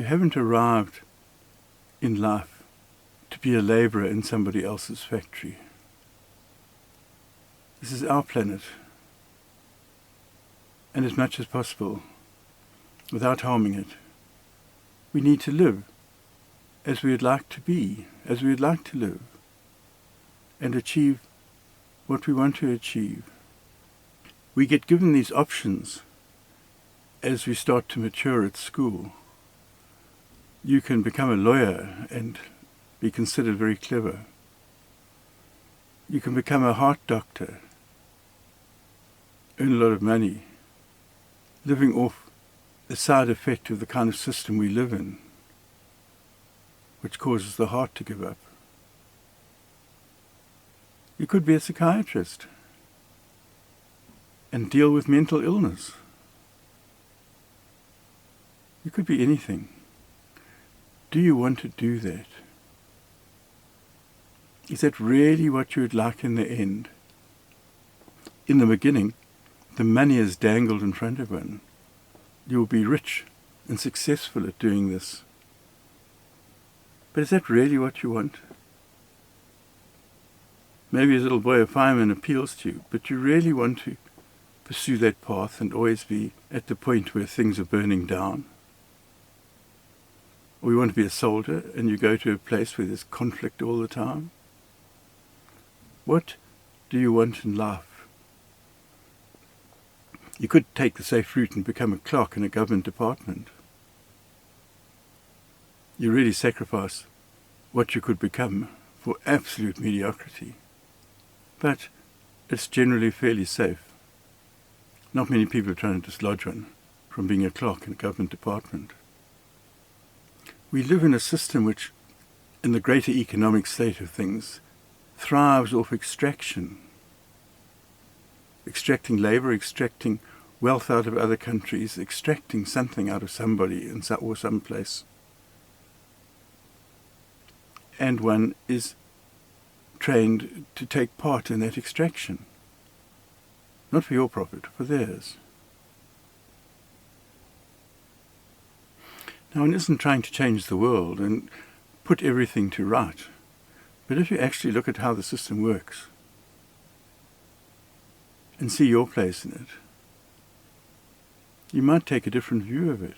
You haven't arrived in life to be a labourer in somebody else's factory. This is our planet, and as much as possible, without harming it, we need to live as we would like to be, as we would like to live, and achieve what we want to achieve. We get given these options as we start to mature at school. You can become a lawyer and be considered very clever. You can become a heart doctor, earn a lot of money, living off the side effect of the kind of system we live in, which causes the heart to give up. You could be a psychiatrist and deal with mental illness. You could be anything. Do you want to do that? Is that really what you would like in the end? In the beginning, the money is dangled in front of one. You will be rich and successful at doing this. But is that really what you want? Maybe as a little boy, a fireman appeals to you, but you really want to pursue that path and always be at the point where things are burning down? Or you want to be a soldier and you go to a place where there's conflict all the time? What do you want in life? You could take the safe route and become a clerk in a government department. You really sacrifice what you could become for absolute mediocrity. But it's generally fairly safe. Not many people are trying to dislodge one from being a clerk in a government department. We live in a system which, in the greater economic state of things, thrives off extraction. Extracting labour, extracting wealth out of other countries, extracting something out of somebody or some place. And one is trained to take part in that extraction. Not for your profit, for theirs. Now, one isn't trying to change the world and put everything to right. But if you actually look at how the system works and see your place in it, you might take a different view of it.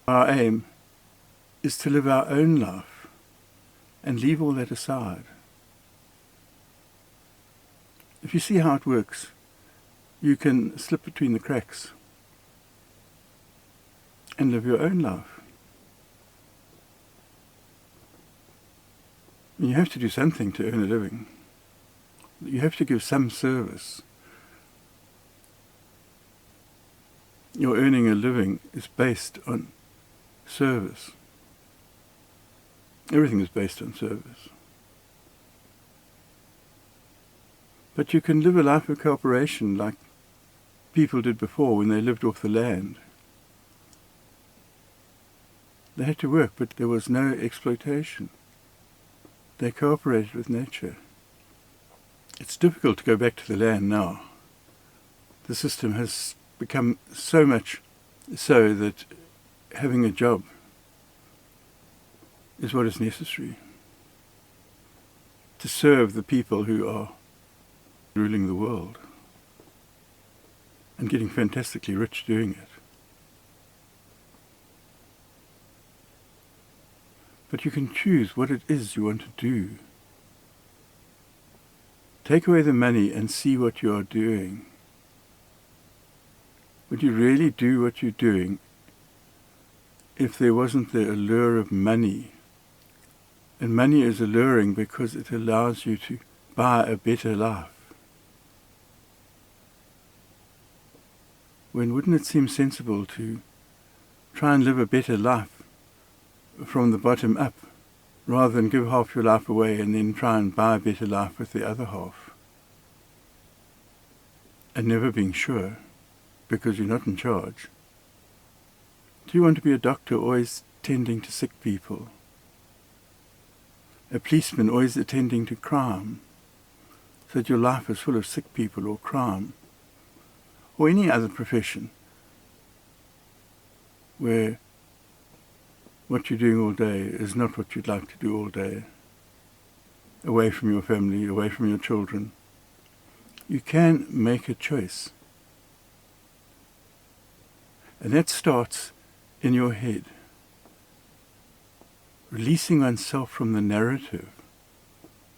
Our aim is to live our own life and leave all that aside. If you see how it works, you can slip between the cracks and live your own life. You have to do something to earn a living. You have to give some service. Your earning a living is based on service. Everything is based on service. But you can live a life of cooperation like people did before when they lived off the land. They had to work, but there was no exploitation. They cooperated with nature. It's difficult to go back to the land now. The system has become so much so that having a job is what is necessary to serve the people who are ruling the world and getting fantastically rich doing it. But you can choose what it is you want to do. Take away the money and see what you are doing. Would you really do what you're doing if there wasn't the allure of money? And money is alluring because it allows you to buy a better life. When wouldn't it seem sensible to try and live a better life from the bottom up, rather than give half your life away and then try and buy a better life with the other half? And never being sure, because you're not in charge. Do you want to be a doctor always tending to sick people? A policeman always attending to crime, so that your life is full of sick people or crime? Or any other profession where what you're doing all day is not what you'd like to do all day, away from your family, away from your children. You can make a choice. And that starts in your head. Releasing oneself from the narrative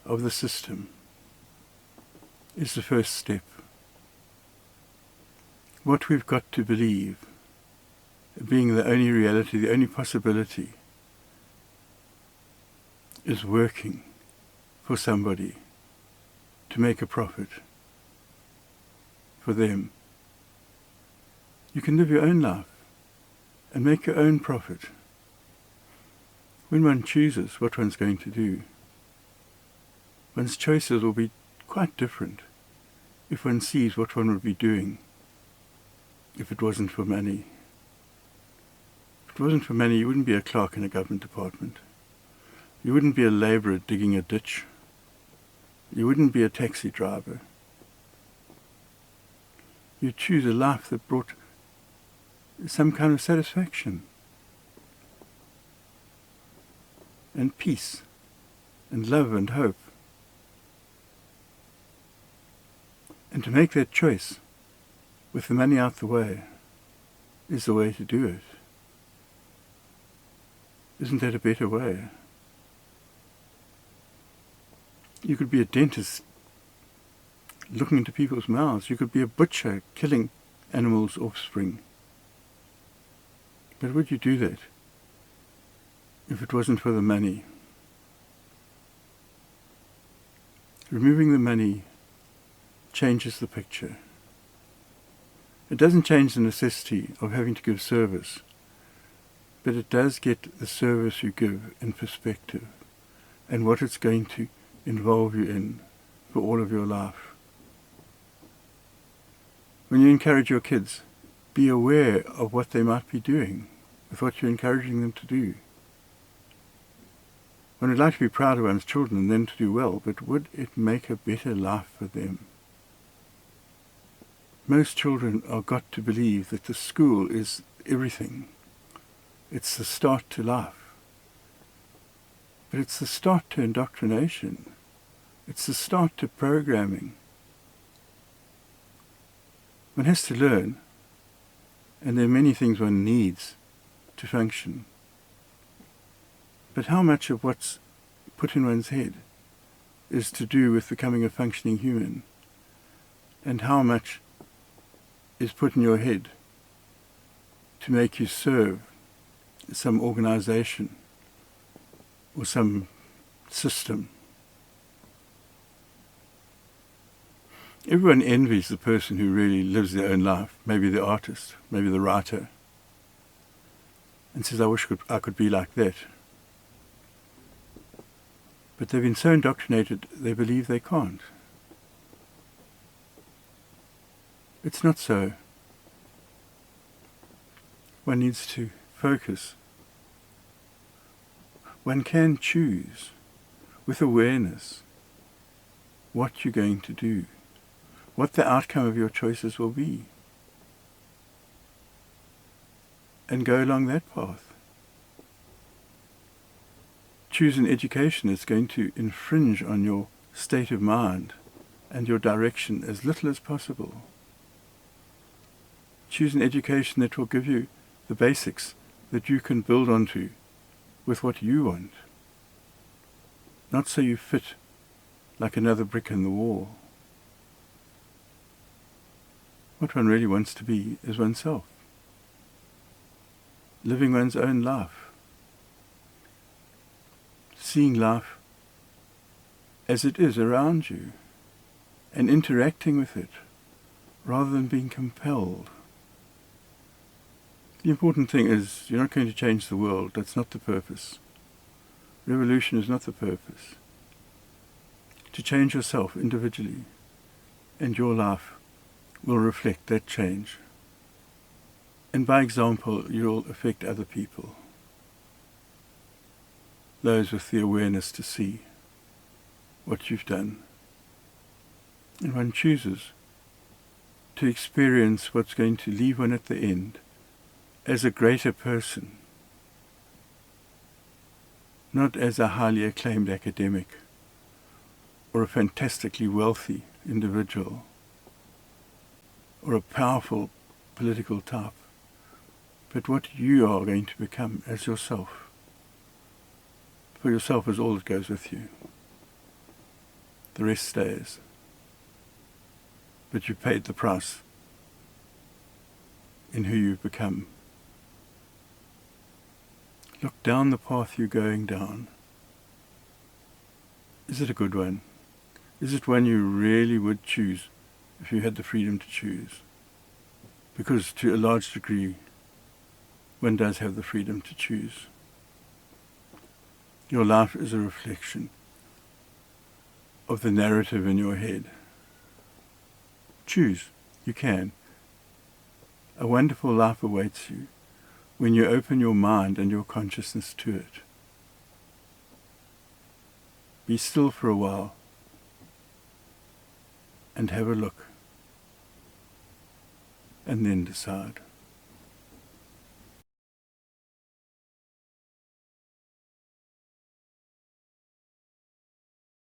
of the system is the first step. What we've got to believe, being the only reality, the only possibility, is working for somebody to make a profit for them. You can live your own life and make your own profit when one chooses what one's going to do. One's choices will be quite different if one sees what one would be doing if it wasn't for money. If it wasn't for money, you wouldn't be a clerk in a government department. You wouldn't be a labourer digging a ditch. You wouldn't be a taxi driver. You'd choose a life that brought some kind of satisfaction and peace and love and hope. And to make that choice with the money out the way is the way to do it. Isn't that a better way? You could be a dentist looking into people's mouths. You could be a butcher killing animals' offspring. But would you do that if it wasn't for the money? Removing the money changes the picture. It doesn't change the necessity of having to give service, but it does get the service you give in perspective and what it's going to involve you in for all of your life. When you encourage your kids, be aware of what they might be doing with what you're encouraging them to do. One would like to be proud of one's children and them to do well, but would it make a better life for them? Most children are got to believe that the school is everything. It's the start to life. But it's the start to indoctrination. It's the start to programming. One has to learn, and there are many things one needs to function. But how much of what's put in one's head is to do with becoming a functioning human? And how much is put in your head to make you serve some organization or some system? Everyone envies the person who really lives their own life, maybe the artist, maybe the writer, and says, I wish I could be like that. But they've been so indoctrinated, they believe they can't. It's not so. One needs to focus. One can choose with awareness what you're going to do, what the outcome of your choices will be, and go along that path. Choose an education that's going to infringe on your state of mind and your direction as little as possible. Choose an education that will give you the basics that you can build onto with what you want, not so you fit like another brick in the wall. What one really wants to be is oneself, living one's own life, seeing life as it is around you and interacting with it rather than being compelled. The important thing is you're not going to change the world. That's not the purpose. Revolution is not the purpose. To change yourself individually, and your life will reflect that change. And by example, you'll affect other people, those with the awareness to see what you've done. And one chooses to experience what's going to leave one at the end as a greater person, not as a highly acclaimed academic or a fantastically wealthy individual or a powerful political type, but what you are going to become as yourself. For yourself is all that goes with you. The rest stays. But you paid the price in who you've become. Look down the path you're going down. Is it a good one? Is it one you really would choose if you had the freedom to choose? Because to a large degree, one does have the freedom to choose. Your life is a reflection of the narrative in your head. Choose. You can. A wonderful life awaits you when you open your mind and your consciousness to it. Be still for a while and have a look, and then decide.